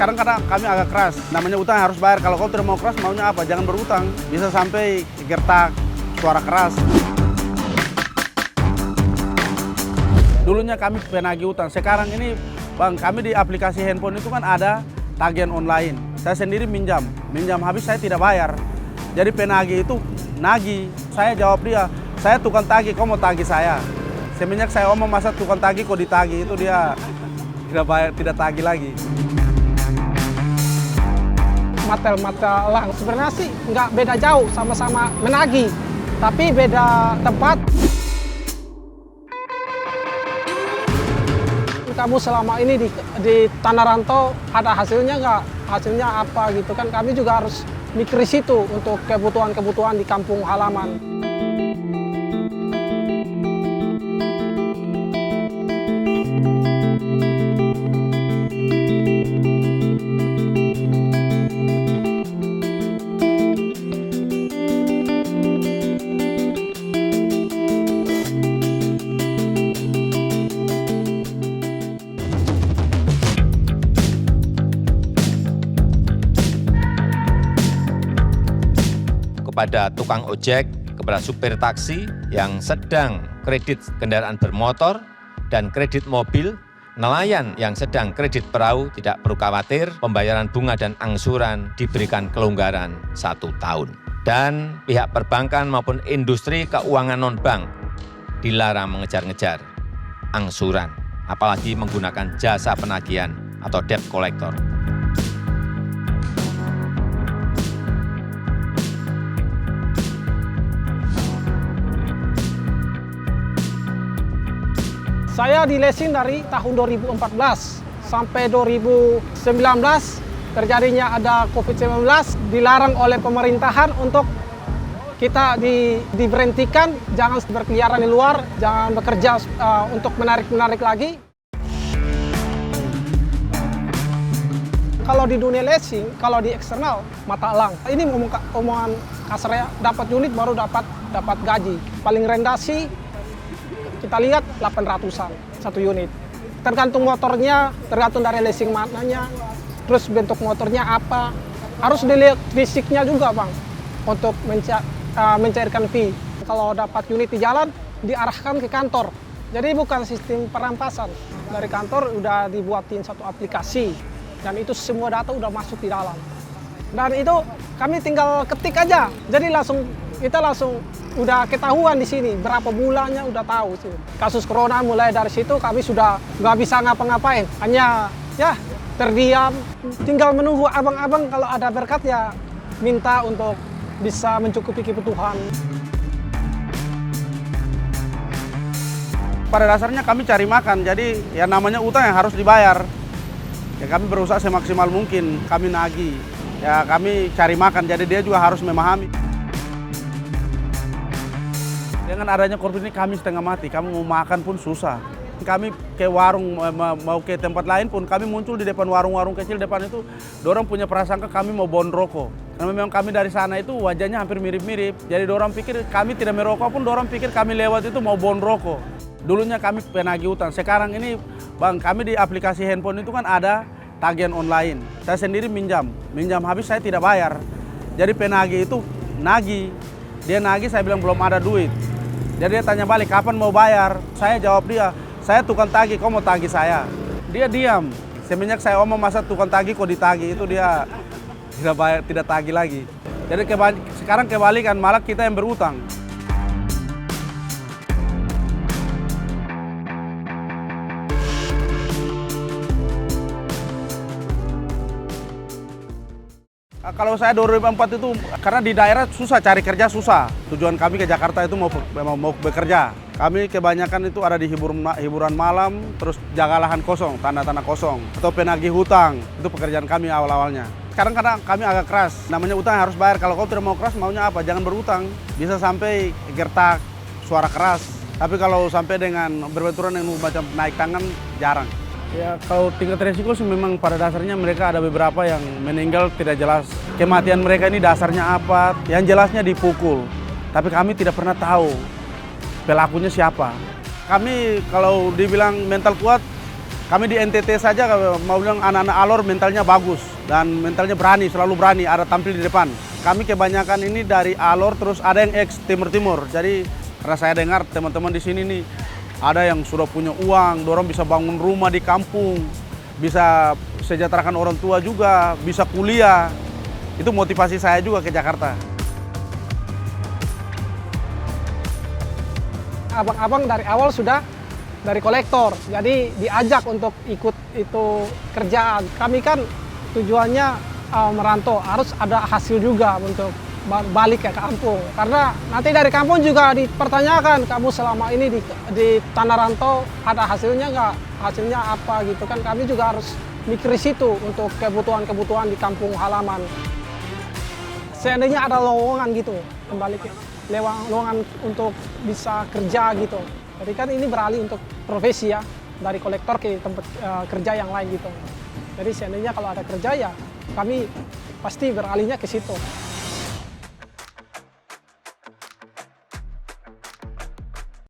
Sekarang kadang kami agak keras, namanya utang harus bayar. Kalau kau tidak mau keras, maunya apa? Jangan berutang. Bisa sampai gertak, suara keras. Dulunya kami penagih utang, sekarang ini Bang, kami di aplikasi handphone itu kan ada tagihan online. Saya sendiri minjam habis saya tidak bayar. Jadi penagih itu nagih, saya jawab dia, saya tukang tagih, kau mau tagih saya. Semenjak saya omong masa tukang tagih kok ditagih, itu dia tidak bayar, tidak tagih lagi. Mata-mata sebenarnya sih nggak beda jauh, sama-sama menagih, tapi beda tempat. Kamu selama ini di tanah rantau ada hasilnya nggak? Hasilnya apa gitu kan? Kami juga harus mikir situ untuk kebutuhan-kebutuhan di kampung halaman. Kepada tukang ojek, kepada supir taksi yang sedang kredit kendaraan bermotor dan kredit mobil, nelayan yang sedang kredit perahu tidak perlu khawatir, pembayaran bunga dan angsuran diberikan kelonggaran 1 tahun. Dan pihak perbankan maupun industri keuangan non-bank dilarang mengejar-ngejar angsuran, apalagi menggunakan jasa penagihan atau debt collector. Saya di leasing dari tahun 2014 sampai 2019 terjadinya ada COVID-19, dilarang oleh pemerintahan untuk kita diberhentikan, jangan berkeliaran di luar, jangan bekerja untuk menarik lagi. Kalau di dunia leasing, kalau di eksternal, mata elang. Ini omongan kasarnya, dapat unit baru dapat gaji. Paling rendah sih kita lihat 800-an satu unit. Tergantung motornya, tergantung dari leasing mananya, terus bentuk motornya apa. Harus dilihat fisiknya juga Bang, untuk mencairkan fee. Kalau dapat unit di jalan, diarahkan ke kantor. Jadi bukan sistem perampasan. Dari kantor udah dibuatin satu aplikasi, dan itu semua data udah masuk di dalam. Dan itu kami tinggal ketik aja, jadi kita langsung udah ketahuan di sini berapa bulannya udah tahu sih. Kasus corona mulai dari situ kami sudah nggak bisa ngapa-ngapain, hanya ya terdiam, tinggal menunggu abang-abang kalau ada berkat ya minta untuk bisa mencukupi kebutuhan. Pada dasarnya kami cari makan, jadi ya namanya utang yang harus dibayar. Ya kami berusaha semaksimal mungkin, kami nagih. Ya kami cari makan, jadi dia juga harus memahami. Dengan adanya COVID ini kami setengah mati, kami mau makan pun susah. Kami ke warung, mau ke tempat lain pun kami muncul di depan warung-warung kecil depan itu, dorang punya prasangka kami mau bon rokok. Karena memang kami dari sana itu wajahnya hampir mirip-mirip, jadi dorang pikir kami tidak merokok pun dorang pikir kami lewat itu mau bon rokok. Dulunya kami penagih utang, sekarang ini Bang, kami di aplikasi handphone itu kan ada tagihan online. Saya sendiri minjam habis saya tidak bayar. Jadi penagih itu nagih, dia nagih, saya bilang belum ada duit. Jadi dia tanya balik, kapan mau bayar? Saya jawab dia, saya tukang tagih, kau mau tagih saya? Dia diam. Semenjak saya omong masa tukang tagih kok ditagih, itu dia tidak bayar, tidak tagih lagi. Jadi sekarang kebalikan, malah kita yang berutang. Kalau saya 2004 itu, karena di daerah susah cari kerja, susah. Tujuan kami ke Jakarta itu mau bekerja. Kami kebanyakan itu ada di hiburan malam, terus jaga lahan kosong, tanah-tanah kosong. Atau penagih hutang, itu pekerjaan kami awal-awalnya. Sekarang kadang kami agak keras, namanya utang harus bayar. Kalau kau tidak mau keras, maunya apa? Jangan berutang. Bisa sampai gertak, suara keras. Tapi kalau sampai dengan berbenturan yang macam naik tangan, jarang. Ya kalau tingkat resiko sih memang pada dasarnya mereka ada beberapa yang meninggal tidak jelas. Kematian mereka ini dasarnya apa, yang jelasnya dipukul. Tapi kami tidak pernah tahu pelakunya siapa. Kami kalau dibilang mental kuat, Kami di NTT saja mau bilang anak-anak Alor mentalnya bagus dan mentalnya berani, selalu berani, ada tampil di depan. Kami kebanyakan ini dari Alor, terus ada yang ex Timur-Timur. Jadi karena saya dengar teman-teman di sini nih ada yang sudah punya uang, dorong bisa bangun rumah di kampung, bisa sejahterakan orang tua juga, bisa kuliah. Itu motivasi saya juga ke Jakarta. Abang-abang dari awal sudah dari kolektor, jadi diajak untuk ikut itu kerjaan. Kami kan tujuannya merantau, harus ada hasil juga untuk balik ke kampung. Karena nanti dari kampung juga dipertanyakan, kamu selama ini di tanah rantau ada hasilnya nggak? Hasilnya apa gitu kan? Kami juga harus mikir situ untuk kebutuhan-kebutuhan di kampung halaman. Seandainya ada lowongan gitu, kembali ke lowongan untuk bisa kerja gitu. Jadi kan ini beralih untuk profesi ya, dari kolektor ke tempat kerja yang lain gitu. Jadi seandainya kalau ada kerja ya kami pasti beralihnya ke situ.